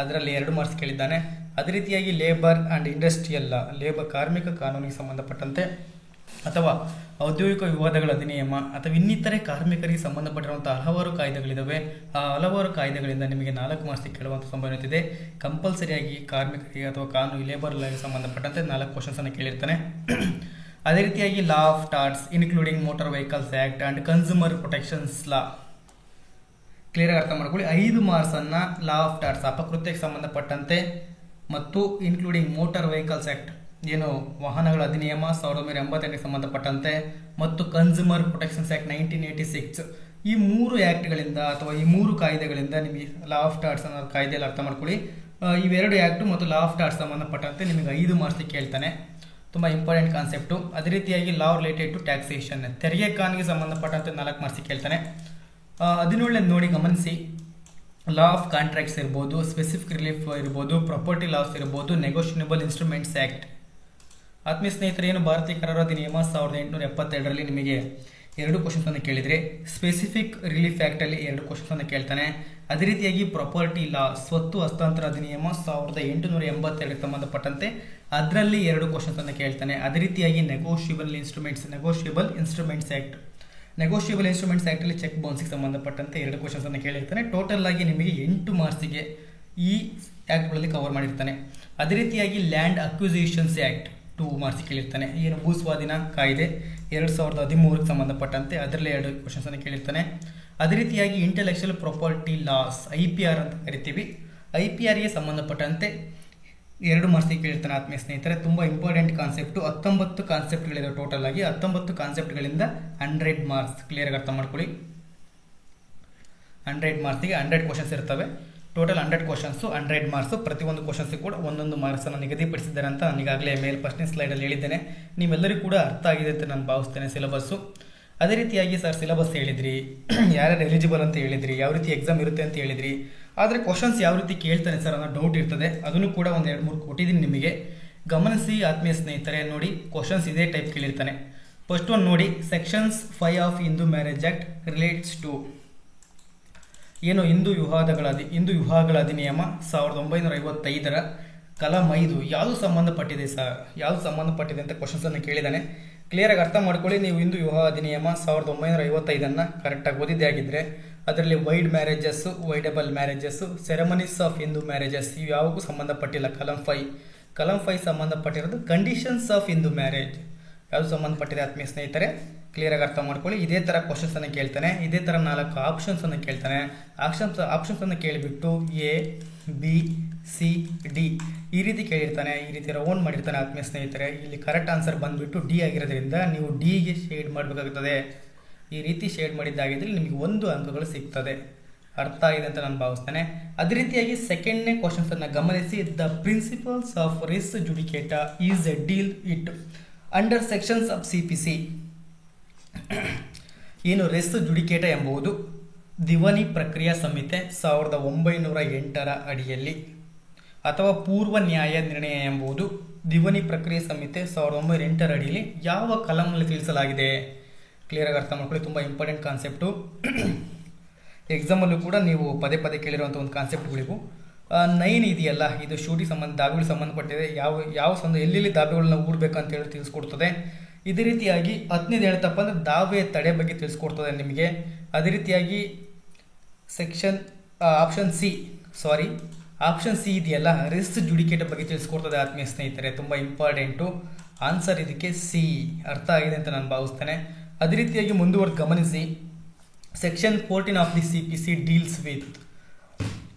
ಅದರಲ್ಲಿ 2 ಮಾರ್ಕ್ಸ್ ಕೇಳಿದ್ದಾನೆ. ಅದೇ ರೀತಿಯಾಗಿ ಲೇಬರ್ ಆ್ಯಂಡ್ ಇಂಡಸ್ಟ್ರಿಯಲ್ ಲಾ, ಕಾರ್ಮಿಕ ಕಾನೂನಿಗೆ ಸಂಬಂಧಪಟ್ಟಂತೆ ಅಥವಾ ಔದ್ಯೋಗಿಕ ವಿವಾದಗಳ ಅಧಿನಿಯಮ ಅಥವಾ ಇನ್ನಿತರೆ ಕಾರ್ಮಿಕರಿಗೆ ಸಂಬಂಧಪಟ್ಟಿರುವಂಥ ಹಲವಾರು ಕಾಯ್ದೆಗಳಿದ್ದಾವೆ. ಆ ಹಲವಾರು ಕಾಯ್ದೆಗಳಿಂದ ನಿಮಗೆ 4 ಮಾರ್ಕ್ಸ್ ಕೇಳುವಂಥ ಸಂಭಾವ್ಯತೆ ಇದೆ. ಕಂಪಲ್ಸರಿಯಾಗಿ ಕಾರ್ಮಿಕರಿಗೆ ಅಥವಾ ಕಾನೂನು ಲೇಬರ್ ಲಾಗೆ ಸಂಬಂಧಪಟ್ಟಂತೆ 4 ಕ್ವಶನ್ಸನ್ನು ಕೇಳಿರ್ತಾನೆ. ಅದೇ ರೀತಿಯಾಗಿ law of torts including motor vehicles act and consumer protections law. Clear ಅರ್ಥ ಮಾಡ್ಕೊಳ್ಳಿ. 5 ಮಾರ್ಕ್ಸನ್ನು ಲಾ ಆಫ್ ಟಾರ್ಟ್ಸ್ ಅಪಕೃತ್ಯಕ್ಕೆ ಸಂಬಂಧಪಟ್ಟಂತೆ ಮತ್ತು ಇನ್ಕ್ಲೂಡಿಂಗ್ ಮೋಟಾರ್ ವೆಹಿಕಲ್ಸ್ ಆ್ಯಕ್ಟ್ ಏನು ವಾಹನಗಳ ಅಧಿನಿಯಮ 1988ಗೆ ಸಂಬಂಧಪಟ್ಟಂತೆ ಮತ್ತು ಕನ್ಸ್ಯೂಮರ್ ಪ್ರೊಟೆಕ್ಷನ್ಸ್ ಆ್ಯಕ್ಟ್ 1986, ಈ 3 ಆ್ಯಕ್ಟ್ಗಳಿಂದ ಅಥವಾ ಈ 3 ಕಾಯ್ದೆಗಳಿಂದ ನಿಮಗೆ ಲಾ ಆಫ್ ಟಾರ್ಟ್ಸ್ ಅನ್ನೋ ಕಾಯ್ದೆಯಲ್ಲಿ ಅರ್ಥ ಮಾಡ್ಕೊಳ್ಳಿ. ಇವೆರಡು ಆ್ಯಕ್ಟು ಮತ್ತು ಲಾ ಆಫ್ ಟಾರ್ಟ್ಸ್ ಸಂಬಂಧಪಟ್ಟಂತೆ ನಿಮಗೆ 5 ಮಾರ್ಕ್ಸ್ ಕೇಳ್ತಾನೆ. ತುಂಬ ಇಂಪಾರ್ಟೆಂಟ್ ಕಾನ್ಸೆಪ್ಟು. ಅದೇ ರೀತಿಯಾಗಿ ಲಾ ರಿಲೇಟೆಡ್ ಟು ಟ್ಯಾಕ್ಸೇಷನ್, ತೆರಿಗೆ ಕಾನೂನಿಗೆ ಸಂಬಂಧಪಟ್ಟಂತೆ 4 ಮಾರ್ಕ್ಸ್ ಕೇಳ್ತಾನೆ. 17 ನೋಡಿ ಗಮನಿಸಿ, ಲಾ ಆಫ್ ಕಾಂಟ್ರಾಕ್ಟ್ಸ್ ಇರ್ಬೋದು, ಸ್ಪೆಸಿಫಿಕ್ ರಿಲೀಫ್ ಇರ್ಬೋದು, ಪ್ರಾಪರ್ಟಿ ಲಾಸ್ ಇರ್ಬೋದು, ನೆಗೋಷಿಯಬಲ್ ಇನ್ಸ್ಟ್ರೂಮೆಂಟ್ಸ್ ಆ್ಯಕ್ಟ್. ಆತ್ಮೀಯ ಸ್ನೇಹಿತರೆ, ಏನು ಭಾರತೀಯ ಕರಾರು ಅಧಿನಿಯಮ 1872ರಲ್ಲಿ ನಿಮಗೆ 2 ಕ್ವಶನ್ಸನ್ನು ಕೇಳಿದರೆ, ಸ್ಪೆಸಿಫಿಕ್ ರಿಲೀಫ್ ಆ್ಯಕ್ಟಲ್ಲಿ 2 ಕ್ವಶನ್ಸನ್ನು ಕೇಳ್ತಾನೆ. ಅದೇ ರೀತಿಯಾಗಿ ಪ್ರಾಪರ್ಟಿ ಲಾ, ಸ್ವತ್ತು ಹಸ್ತಾಂತರ ಅಧಿನಿಯಮ 1882ಗೆ ಸಂಬಂಧಪಟ್ಟಂತೆ ಅದರಲ್ಲಿ 2 ಕ್ವಶನ್ಸನ್ನು ಕೇಳ್ತಾನೆ. ಅದೇ ರೀತಿಯಾಗಿ negotiable instruments act, negotiable instruments ಆ್ಯಕ್ಟಲ್ಲಿ ಚೆಕ್ ಬೌನ್ಸ್ಗೆ ಸಂಬಂಧಪಟ್ಟಂತೆ 2 ಕ್ವಶನ್ಸನ್ನು ಕೇಳಿರ್ತಾನೆ. ಟೋಟಲ್ ಆಗಿ ನಿಮಗೆ 8 ಮಾರ್ಕ್ಸಿಗೆ ಈ ಆ್ಯಕ್ಟ್ಗಳಲ್ಲಿ ಕವರ್ ಮಾಡಿರ್ತಾನೆ. ಅದೇ ರೀತಿಯಾಗಿ ಲ್ಯಾಂಡ್ ಅಕ್ವಿಸಿಷನ್ಸ್ ಆ್ಯಕ್ಟ್ 2 ಮಾರ್ಕ್ಸ್ ಕೇಳಿರ್ತಾನೆ. ಏನು ಭೂಸ್ವಾಧೀನ ಕಾಯ್ದೆ 2013ಕ್ಕೆ ಸಂಬಂಧಪಟ್ಟಂತೆ ಅದರಲ್ಲಿ 2 ಕ್ವಶನ್ಸನ್ನು ಕೇಳಿರ್ತಾನೆ. ಅದೇ ರೀತಿಯಾಗಿ ಇಂಟೆಲೆಕ್ಚುಯಲ್ ಪ್ರಾಪರ್ಟಿ ಲಾಸ್ IPR ಅಂತ ಕರಿತೀವಿ. IPRಗೆ ಸಂಬಂಧಪಟ್ಟಂತೆ 2 ಮಾರ್ಕ್ಸ್ ಕೇಳಿರ್ತಾನೆ. ಆತ್ಮೀಯ ಸ್ನೇಹಿತರೆ, ತುಂಬ ಇಂಪಾರ್ಟೆಂಟ್ ಕಾನ್ಸೆಪ್ಟು. 19 ಕಾನ್ಸೆಪ್ಟ್ಗಳಿದೆ ಟೋಟಲ್ ಆಗಿ. 19 ಕಾನ್ಸೆಪ್ಟ್ಗಳಿಂದ 100 ಮಾರ್ಕ್ಸ್. ಕ್ಲಿಯರ್ ಆಗಿ ಅರ್ಥ ಮಾಡ್ಕೊಳ್ಳಿ. 100 ಮಾರ್ಕ್ಸಿಗೆ 100 ಕ್ವಶನ್ಸ್ ಇರ್ತವೆ. Total 100 questions 100 marks. ಪ್ರತಿಯೊಂದು ಕ್ವಶನ್ಸಿಗೆ ಕೂಡ 1 ಮಾರ್ಕ್ಸನ್ನು ನಿಗದಿಪಡಿಸಿದ್ದಾರೆ ಅಂತ ನಾನು ಈಗಾಗಲೇ ಫಸ್ಟ್ನೇ ಸ್ಲೈಡಲ್ಲಿ ಹೇಳಿದ್ದೇನೆ. ನೀವೆಲ್ಲರಿಗೂ ಕೂಡ ಅರ್ಥ ಆಗಿದೆ ಅಂತ ನಾನು ಭಾವಿಸ್ತೇನೆ ಸಿಲೆಬಸ್ಸು. ಅದೇ ರೀತಿಯಾಗಿ ಸರ್ ಸಿಲೆಬಸ್ ಹೇಳಿದ್ರಿ, ಯಾರ್ಯಾರು ಎಲಿಜಿಬಲ್ ಅಂತ ಹೇಳಿದ್ರಿ, ಯಾವ ರೀತಿ ಎಕ್ಸಾಮ್ ಇರುತ್ತೆ ಅಂತ ಹೇಳಿದ್ರಿ, ಆದರೆ ಕ್ವಶನ್ಸ್ ಯಾವ ರೀತಿ ಕೇಳ್ತಾನೆ ಸರ್ ಅನ್ನೋ ಡೌಟ್ ಇರ್ತದೆ. ಅದನ್ನು ಕೂಡ 1-2-3 ಕೊಟ್ಟಿದ್ದೀನಿ ನಿಮಗೆ. ಗಮನಿಸಿ ಆತ್ಮೀಯ ಸ್ನೇಹಿತರೆ, ನೋಡಿ ಕ್ವಶನ್ಸ್ ಇದೇ ಟೈಪ್ ಕೇಳಿರ್ತಾನೆ. ಫಸ್ಟ್ ಒಂದು ನೋಡಿ, sections 5 of Hindu marriage act relates to ಏನು ಹಿಂದೂ ವಿವಾಹಗಳ ಅಧಿನಿಯಮ 1955ರ ಕಲಂ 5 ಯಾವುದು ಸಂಬಂಧಪಟ್ಟಿದೆ ಸರ್, ಯಾವುದು ಸಂಬಂಧಪಟ್ಟಿದೆ ಅಂತ ಕ್ವಶನ್ಸನ್ನು ಕೇಳಿದ್ದಾನೆ. ಕ್ಲಿಯರಾಗಿ ಅರ್ಥ ಮಾಡ್ಕೊಳ್ಳಿ. ನೀವು ಹಿಂದೂ ವಿವಾಹ ಅಧಿನಿಯಮ 1955 ಕರೆಕ್ಟಾಗಿ ಓದಿದ್ದೇ ಆಗಿದ್ದರೆ ಅದರಲ್ಲಿ wide marriages, ವೈಡಬಲ್ marriages, ceremonies of Hindu marriages ಇವು ಯಾವಾಗೂ ಸಂಬಂಧಪಟ್ಟಿಲ್ಲ. ಕಲಂ 5 ಸಂಬಂಧಪಟ್ಟಿರೋದು ಕಂಡೀಷನ್ಸ್ ಆಫ್ ಹಿಂದೂ ಮ್ಯಾರೇಜ್ ಯಾವುದು ಸಂಬಂಧಪಟ್ಟಿದೆ ಆತ್ಮೀಯ ಸ್ನೇಹಿತರೆ. ಕ್ಲಿಯರಾಗಿ ಅರ್ಥ ಮಾಡ್ಕೊಳ್ಳಿ. ಇದೇ ಥರ ಕ್ವಶನ್ಸನ್ನು ಕೇಳ್ತಾನೆ. ಇದೇ ಥರ 4 ಆಪ್ಷನ್ಸನ್ನು ಕೇಳ್ತಾನೆ. ಆಪ್ಷನ್ಸನ್ನು ಕೇಳಿಬಿಟ್ಟು A, B, C, D ಈ ರೀತಿ ಕೇಳಿರ್ತಾನೆ. ಈ ರೀತಿ ರೌಂಡ್ ಮಾಡಿರ್ತಾನೆ ಆತ್ಮೀಯ ಸ್ನೇಹಿತರೆ. ಇಲ್ಲಿ ಕರೆಕ್ಟ್ ಆನ್ಸರ್ ಬಂದುಬಿಟ್ಟು D ಆಗಿರೋದ್ರಿಂದ ನೀವು Dಗೆ ಶೇಡ್ ಮಾಡಬೇಕಾಗುತ್ತದೆ. ಈ ರೀತಿ ಶೇಡ್ ಮಾಡಿದ್ದಾಗಿದ್ದರೆ ನಿಮಗೆ 1 ಅಂಕಗಳು ಸಿಗ್ತದೆ. ಅರ್ಥ ಆಗಿದೆ ಅಂತ ನಾನು ಭಾವಿಸ್ತೇನೆ. ಅದೇ ರೀತಿಯಾಗಿ ಸೆಕೆಂಡ್ನೇ ಕ್ವಶನ್ಸ್ ಅನ್ನು ಗಮನಿಸಿ. The principles of res judicata is a deal it under sections of CPC. ಏನು ರೆಸ್ ಜುಡಿಕೇಟಾ ಎಂಬುದು ದಿವಾನಿ ಪ್ರಕ್ರಿಯಾ ಸಂಹಿತೆ 1908 ಅಡಿಯಲ್ಲಿ, ಅಥವಾ ಪೂರ್ವ ನ್ಯಾಯ ನಿರ್ಣಯ ಎಂಬುದು ದಿವಾನಿ ಪ್ರಕ್ರಿಯೆ ಸಂಹಿತೆ 1908 ಅಡಿಯಲ್ಲಿ ಯಾವ ಕಲಂನಲ್ಲಿ ತಿಳಿಸಲಾಗಿದೆ? ಕ್ಲಿಯರ್ ಆಗಿ ಅರ್ಥ ಮಾಡ್ಕೊಳ್ಳಿ, ತುಂಬ ಇಂಪಾರ್ಟೆಂಟ್ ಕಾನ್ಸೆಪ್ಟು. ಎಕ್ಸಾಮಲ್ಲೂ ಕೂಡ ನೀವು ಪದೇ ಪದೇ ಕೇಳಿರುವಂಥ ಒಂದು ಕಾನ್ಸೆಪ್ಟ್ಗಳಿವು. 9 ಇದೆಯಲ್ಲ, ಇದು ಶೂಟಿಂಗ್ ದಾವೆಗಳು ಸಂಬಂಧಪಟ್ಟಿದೆ. ಎಲ್ಲೆಲ್ಲಿ ದಾವೆಗಳನ್ನ ಊಡಬೇಕಂತ ಹೇಳಿ ತಿಳಿಸ್ಕೊಡ್ತದೆ. ಇದೇ ರೀತಿಯಾಗಿ 10ನೇದು ಹೇಳ್ತಪ್ಪ ಅಂದರೆ ದಾವೆ ತಡೆ ಬಗ್ಗೆ ತಿಳಿಸ್ಕೊಡ್ತದೆ ನಿಮಗೆ. ಅದೇ ರೀತಿಯಾಗಿ ಆಪ್ಷನ್ ಸಿ ಇದೆಯಲ್ಲ, ರೆಸ್ ಜುಡಿಕೇಟ್ ಬಗ್ಗೆ ತಿಳಿಸ್ಕೊಡ್ತದೆ ಆತ್ಮೀಯ ಸ್ನೇಹಿತರೆ. ತುಂಬ ಇಂಪಾರ್ಟೆಂಟು. ಆನ್ಸರ್ ಇದಕ್ಕೆ ಸಿ. ಅರ್ಥ ಆಗಿದೆ ಅಂತ ನಾನು ಭಾವಿಸ್ತೇನೆ. ಅದೇ ರೀತಿಯಾಗಿ ಮುಂದುವರೆದು ಗಮನಿಸಿ. Section 14 of the CPC deals with.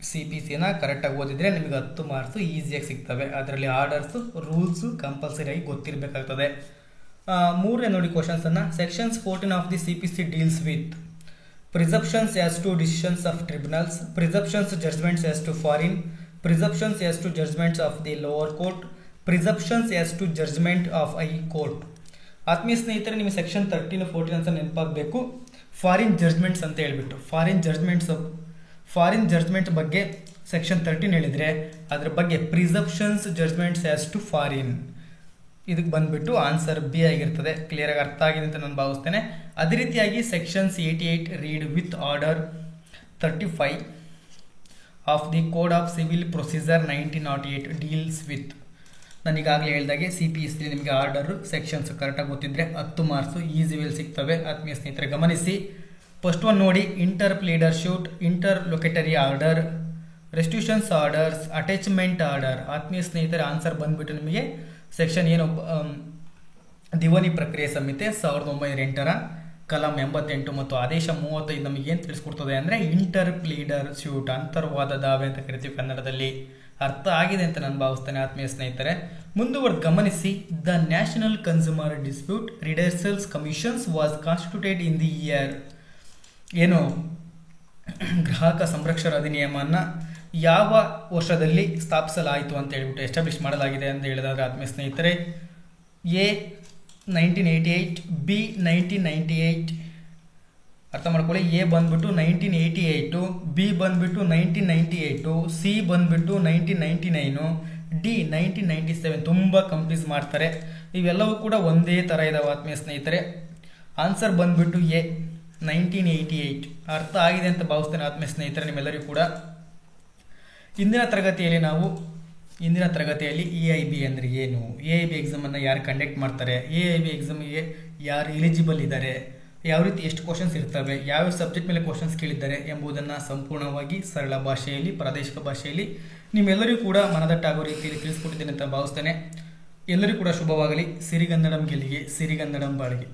CPCನ ಕರೆಕ್ಟಾಗಿ ಓದಿದರೆ ನಿಮಗೆ 10 ಮಾರ್ಕ್ಸು ಈಸಿಯಾಗಿ ಸಿಗ್ತವೆ. ಅದರಲ್ಲಿ ಆರ್ಡರ್ಸು, ರೂಲ್ಸು ಕಂಪಲ್ಸರಿಯಾಗಿ ಗೊತ್ತಿರಬೇಕಾಗ್ತದೆ. 3ನೇ ನೋಡಿ ಕ್ವಶನ್ಸನ್ನು. Sections 14 of the CPC deals with presumptions as to decisions of tribunals, presumptions judgments as to foreign, presumptions as to judgments of the lower court, presumptions as to judgment of high court. ಆತ್ಮೀಯ ಸ್ನೇಹಿತರೆ, ನಿಮಗೆ section 13, 14 ಅಂತ ನೆನಪಾಗಬೇಕು. Foreign judgements ಅಂತ ಹೇಳ್ಬಿಟ್ಟು foreign judgment ಬಗ್ಗೆ section 13 ಹೇಳಿದರೆ ಅದ್ರ ಬಗ್ಗೆ ಪ್ರಿಸಂಪ್ಷನ್ಸ್ ಜಡ್ಜ್ಮೆಂಟ್ಸ್ ಆಸ್ ಟು ಫಾರಿನ್, ಇದಕ್ಕೆ ಬಂದ್ಬಿಟ್ಟು ಆನ್ಸರ್ ಬಿ ಆಗಿರ್ತದೆ. ಕ್ಲಿಯರ್ ಆಗಿ ಅರ್ಥ ಆಗಿದೆ ಅಂತ ನಾನು ಭಾವಿಸ್ತೇನೆ. ಅದೇ ರೀತಿಯಾಗಿ sections 88 read with order 35 of the code of civil procedure 1908 deals with. ನಾನು ಈಗಾಗಲೇ ಹೇಳಿದಾಗೆ CPC ನಿಮಗೆ ಆರ್ಡರು, ಸೆಕ್ಷನ್ಸ್ ಕರೆಕ್ಟಾಗಿ ಗೊತ್ತಿದ್ರೆ 10 ಮಾರ್ಕ್ಸು ಈಸಿ ವೇಲ್ ಸಿಗ್ತವೆ. ಆತ್ಮೀಯ ಸ್ನೇಹಿತರೆ ಗಮನಿಸಿ. ಫಸ್ಟ್ ಒನ್ ನೋಡಿ, interpleader suit, interlocutory order, restitutions orders, attachment order. ಆತ್ಮೀಯ ಸ್ನೇಹಿತರೆ ಆನ್ಸರ್ ಬಂದ್ಬಿಟ್ಟು ನಿಮಗೆ ಸೆಕ್ಷನ್ ದಿವಾನಿ ಪ್ರಕ್ರಿಯೆ ಸಂಹಿತೆ 1908 ಕಲಂ 88 ಮತ್ತು ಆದೇಶ 35 ನಮಗೆ ಏನು ತಿಳಿಸ್ಕೊಡ್ತದೆ ಅಂದರೆ ಇಂಟರ್ ಪ್ಲೀಡರ್ ಸ್ಯೂಟ್, ಅಂತರ್ವಾದ ದಾವೆ ಅಂತ ಕರಿತೀವಿ ಕನ್ನಡದಲ್ಲಿ. ಅರ್ಥ ಆಗಿದೆ ಅಂತ ನಾನು ಭಾವಿಸ್ತೇನೆ ಆತ್ಮೀಯ ಸ್ನೇಹಿತರೆ. ಮುಂದುವರೆದು ಗಮನಿಸಿ. The national consumer dispute redressals commissions was constituted in the year. ಗ್ರಾಹಕ ಸಂರಕ್ಷಣಾ ಅಧಿನಿಯಮನ ಯಾವ ವರ್ಷದಲ್ಲಿ ಸ್ಥಾಪಿಸಲಾಯಿತು ಅಂತ ಹೇಳ್ಬಿಟ್ಟು ಎಸ್ಟಾಬ್ಲಿಷ್ ಮಾಡಲಾಗಿದೆ ಅಂತ ಹೇಳಿದಾದ್ರೆ ಆತ್ಮೀಯ ಸ್ನೇಹಿತರೆ, ಎ 1988, ಬಿ 1998. ಅರ್ಥ ಮಾಡ್ಕೊಳ್ಳಿ. ಎ ಬಂದ್ಬಿಟ್ಟು 1988, ಬಿ ಬಂದ್ಬಿಟ್ಟು 1998, ಸಿ ಬಂದ್ಬಿಟ್ಟು 1999, ಡಿ 1997. ತುಂಬ ಕಂಪ್ನೀಸ್ ಮಾಡ್ತಾರೆ. ಇವೆಲ್ಲವೂ ಕೂಡ ಒಂದೇ ಥರ ಇದಾವೆ ಆತ್ಮೀಯ ಸ್ನೇಹಿತರೆ. ಆನ್ಸರ್ ಬಂದ್ಬಿಟ್ಟು ಎ 1988. ಅರ್ಥ ಆಗಿದೆ ಅಂತ ಭಾವಿಸ್ತೇನೆ ಆತ್ಮೀಯ ಸ್ನೇಹಿತರೆ ನಿಮ್ಮೆಲ್ಲರಿಗೂ ಕೂಡ. ಇಂದಿನ ತರಗತಿಯಲ್ಲಿ EIB ಅಂದರೆ ಏನು, EIB ಎಕ್ಸಾಮನ್ನು ಯಾರು ಕಂಡಕ್ಟ್ ಮಾಡ್ತಾರೆ, EIB ಎಕ್ಸಾಮಿಗೆ ಯಾರು ಎಲಿಜಿಬಲ್ ಇದ್ದಾರೆ, ಯಾವ ರೀತಿ ಎಷ್ಟು ಕ್ವಶನ್ಸ್ ಇರ್ತವೆ, ಯಾವ ಸಬ್ಜೆಕ್ಟ್ ಮೇಲೆ ಕ್ವಶನ್ಸ್ ಕೇಳಿದ್ದಾರೆ ಎಂಬುದನ್ನು ಸಂಪೂರ್ಣವಾಗಿ ಸರಳ ಭಾಷೆಯಲ್ಲಿ, ಪ್ರಾದೇಶಿಕ ಭಾಷೆಯಲ್ಲಿ ನಿಮ್ಮೆಲ್ಲರಿಗೂ ಕೂಡ ಮನದಟ್ಟಾಗೋ ರೀತಿಯಲ್ಲಿ ತಿಳಿಸ್ಕೊಟ್ಟಿದ್ದೇನೆ ಅಂತ ಭಾವಿಸ್ತೇನೆ. ಎಲ್ಲರಿಗೂ ಕೂಡ ಶುಭವಾಗಲಿ. ಸಿರಿಗನ್ನಡಂ ಗೆಲ್ಲಿಗೆ, ಸಿರಿಗನ್ನಡಂ ಬಾಳಿಗೆ.